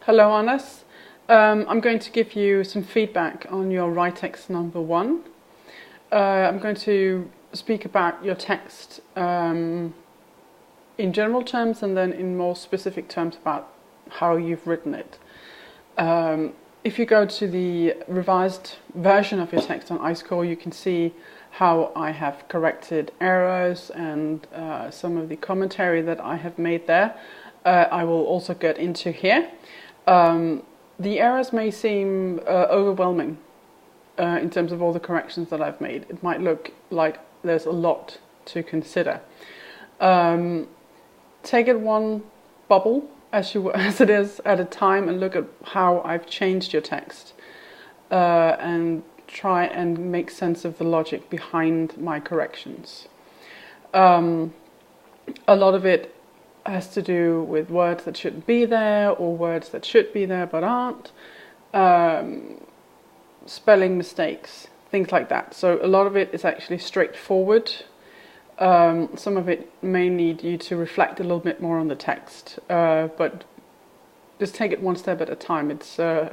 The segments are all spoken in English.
Hello, Anas. I'm going to give you some feedback on your write text number 1. I'm going to speak about your text in general terms and then in more specific terms about how you've written it. If you go to the revised version of your text on iScore, you can see how I have corrected errors and some of the commentary that I have made there. I will also get into here. The errors may seem overwhelming in terms of all the corrections that I've made. It might look like there's a lot to consider. Take it one bubble as it is at a time and look at how I've changed your text and try and make sense of the logic behind my corrections. A lot of it has to do with words that shouldn't be there or words that should be there but aren't, spelling mistakes, things like that. So a lot of it is actually straightforward. Some of it may need you to reflect a little bit more on the text, but just take it one step at a time. It's, I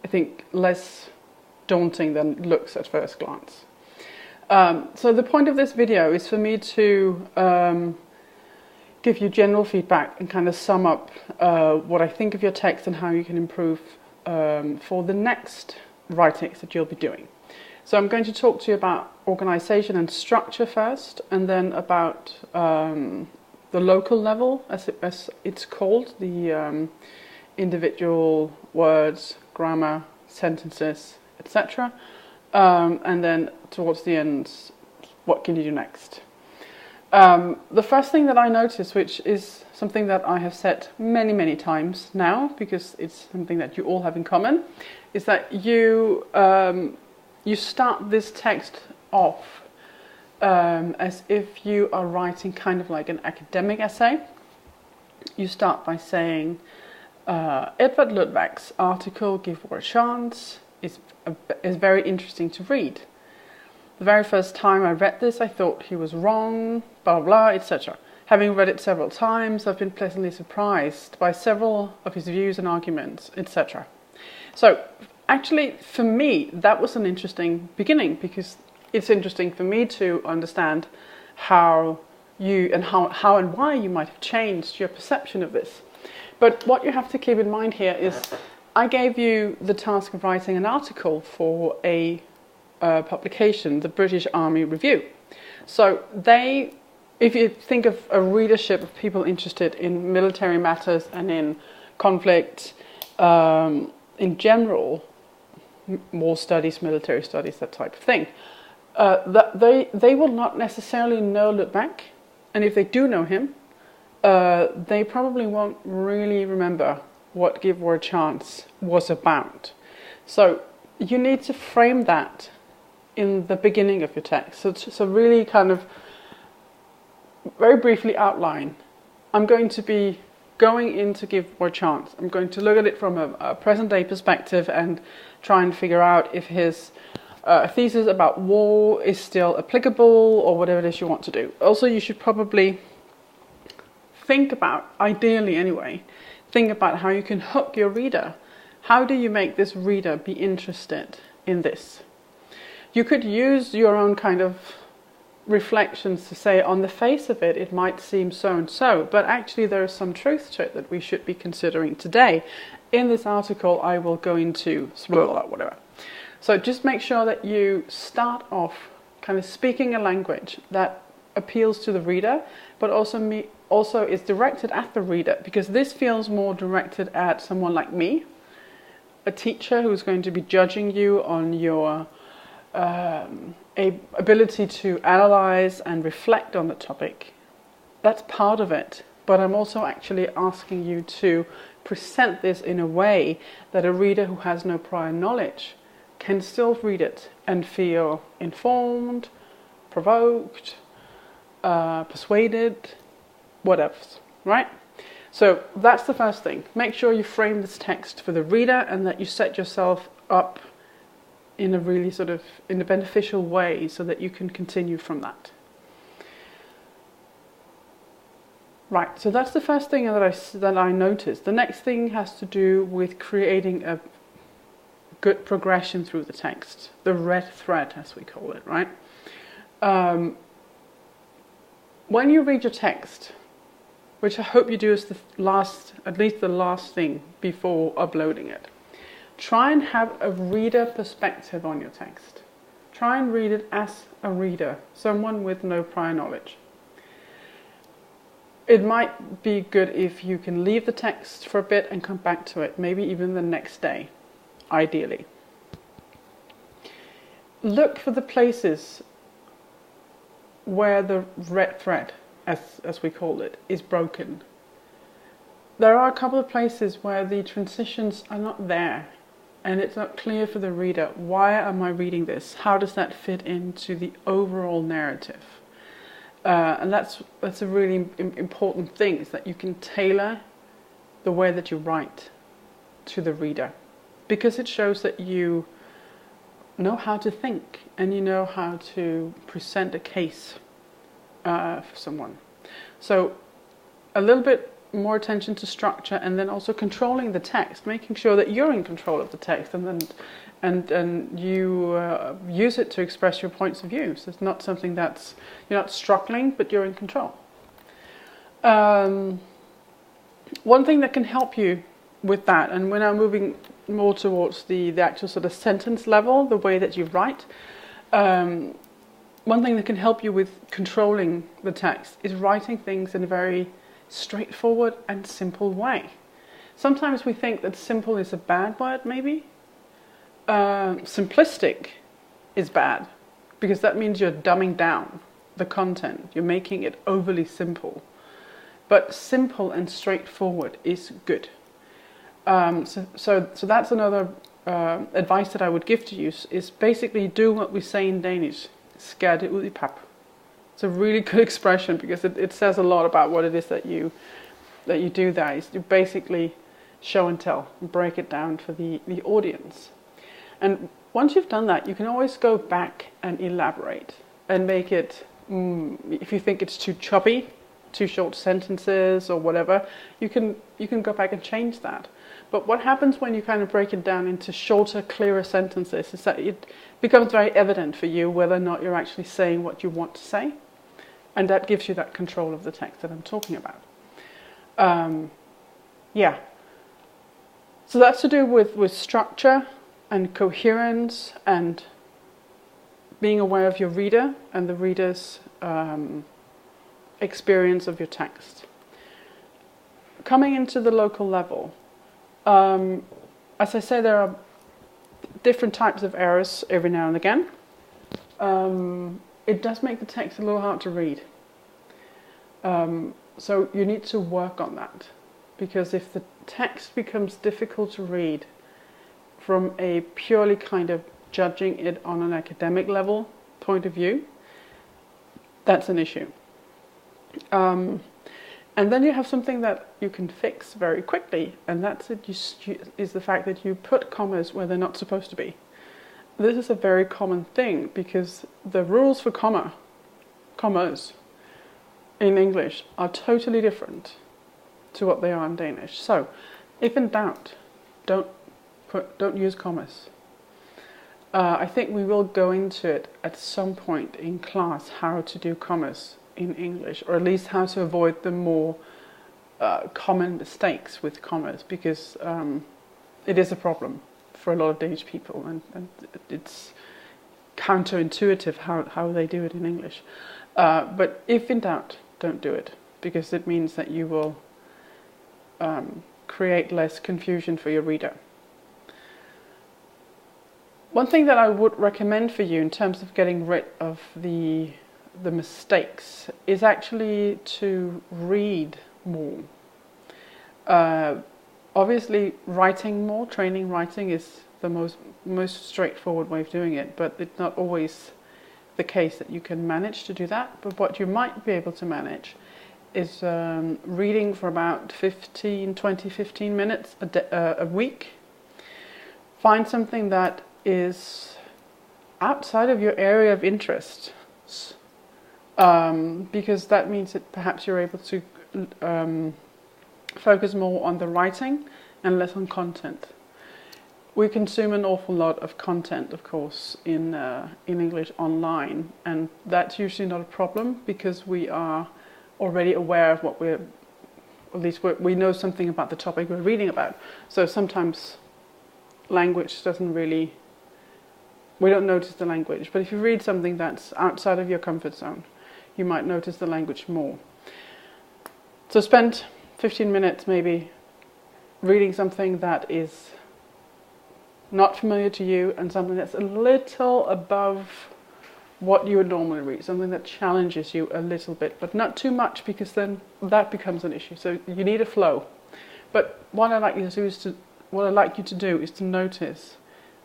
think, less daunting than it looks at first glance. So the point of this video is for me to give you general feedback and kind of sum up what I think of your text and how you can improve for the next writings that you'll be doing. So I'm going to talk to you about organization and structure first, and then about the local level, as it's called, the individual words, grammar, sentences, etc. And then towards the end, what can you do next? The first thing that I noticed, which is something that I have said many times now, because it's something that you all have in common, is that you start this text off as if you are writing kind of like an academic essay. You start by saying, Edward Rudbeck's article, Give War a Chance, is very interesting to read. The very first time I read this, I thought he was wrong, blah, blah, etc. Having read it several times, I've been pleasantly surprised by several of his views and arguments, etc. So, actually, for me, that was an interesting beginning, because it's interesting for me to understand how and why you might have changed your perception of this. But what you have to keep in mind here is, I gave you the task of writing an article for a publication, the British Army Review. So if you think of a readership of people interested in military matters and in conflict in general, war studies, military studies, that type of thing, that they will not necessarily know Rudbeck, and if they do know him, they probably won't really remember what Give War a Chance was about. So you need to frame that in the beginning of your text. So really kind of very briefly outline. I'm going to be going in to Give War a Chance. I'm going to look at it from a present day perspective and try and figure out if his thesis about war is still applicable or whatever it is you want to do. Also, you should probably think about, ideally anyway, think about how you can hook your reader. How do you make this reader be interested in this? You could use your own kind of reflections to say, on the face of it, it might seem so and so, but actually there is some truth to it that we should be considering today. In this article, I will go into whatever. So just make sure that you start off kind of speaking a language that appeals to the reader, but also is directed at the reader, because this feels more directed at someone like me, a teacher who's going to be judging you on your ability to analyze and reflect on the topic. That's part of it, but I'm also actually asking you to present this in a way that a reader who has no prior knowledge can still read it and feel informed, provoked, persuaded, whatever, right? So that's the first thing. Make sure you frame this text for the reader and that you set yourself up in a really in a beneficial way so that you can continue from that. Right, so that's the first thing that I noticed. The next thing has to do with creating a good progression through the text, the red thread, as we call it, right? When you read your text, which I hope you do as at least the last thing before uploading it, try and have a reader perspective on your text. Try and read it as a reader, someone with no prior knowledge. It might be good if you can leave the text for a bit and come back to it, maybe even the next day, ideally. Look for the places where the red thread, as we call it, is broken. There are a couple of places where the transitions are not there, and it's not clear for the reader, why am I reading this? How does that fit into the overall narrative? And that's a really important thing, is that you can tailor the way that you write to the reader, because it shows that you know how to think and you know how to present a case for someone. So a little bit more attention to structure, and then also controlling the text, making sure that you're in control of the text, and you use it to express your points of view. So it's not something that's, you're not struggling, but you're in control. One thing that can help you with that, and we're now moving more towards the actual sort of sentence level, the way that you write, one thing that can help you with controlling the text is writing things in a very straightforward and simple way. Sometimes we think that simple is a bad word, maybe. Simplistic is bad, because that means you're dumbing down the content. You're making it overly simple. But simple and straightforward is good. So that's another advice that I would give to you, is basically do what we say in Danish, skær det ud I pap. It's a really good expression, because it says a lot about what it is that you do there. You basically show and tell, and break it down for the audience. And once you've done that, you can always go back and elaborate and make it, if you think it's too choppy, too short sentences or whatever, you can go back and change that. But what happens when you kind of break it down into shorter, clearer sentences is that it becomes very evident for you whether or not you're actually saying what you want to say. And that gives you that control of the text that I'm talking about. Yeah. So that's to do with structure and coherence and being aware of your reader and the reader's experience of your text. Coming into the local level, as I say, there are different types of errors every now and again. It does make the text a little hard to read. So you need to work on that, because if the text becomes difficult to read from a purely kind of judging it on an academic level point of view, that's an issue. And then you have something that you can fix very quickly, and that's is the fact that you put commas where they're not supposed to be. This is a very common thing, because the rules for commas in English are totally different to what they are in Danish. So, if in doubt, don't use commas. I think we will go into it at some point in class, how to do commas in English, or at least how to avoid the more common mistakes with commas, because it is a problem for a lot of Danish people, and it's counterintuitive how they do it in English. But if in doubt, don't do it, because it means that you will create less confusion for your reader. One thing that I would recommend for you in terms of getting rid of the mistakes is actually to read more. Obviously, writing more, training writing is the most straightforward way of doing it, but it's not always the case that you can manage to do that. But what you might be able to manage is reading for about 15 minutes a week. Find something that is outside of your area of interest, because that means that perhaps you're able to focus more on the writing and less on content. We consume an awful lot of content, of course, in English online, and that's usually not a problem because we are already aware of what we know something about the topic we're reading about. So sometimes language doesn't really, we don't notice the language. But if you read something that's outside of your comfort zone, you might notice the language more. So spend 15 minutes maybe reading something that is not familiar to you and something that's a little above what you would normally read, something that challenges you a little bit, but not too much, because then that becomes an issue. So you need a flow. But what I'd like you to do is to notice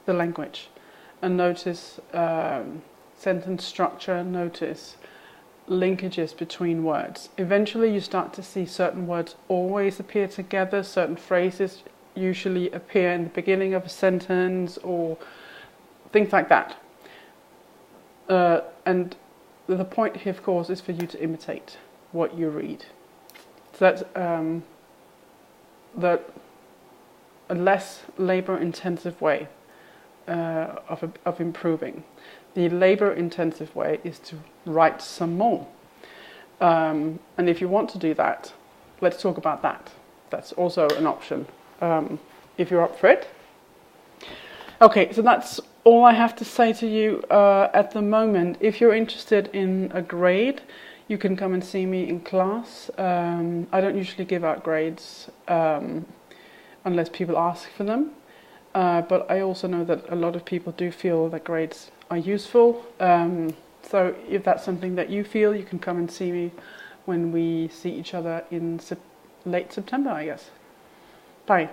the language and notice sentence structure, notice linkages between words. Eventually you start to see certain words always appear together, certain phrases usually appear in the beginning of a sentence, or things like that. And the point here, of course, is for you to imitate what you read. So that's a less labor-intensive way of improving. The labor-intensive way is to write some more. And if you want to do that, let's talk about that. That's also an option, if you're up for it. Okay, so that's all I have to say to you at the moment. If you're interested in a grade, you can come and see me in class. I don't usually give out grades unless people ask for them. But I also know that a lot of people do feel that grades are useful. So if that's something that you feel, you can come and see me when we see each other in late September, I guess. Bye.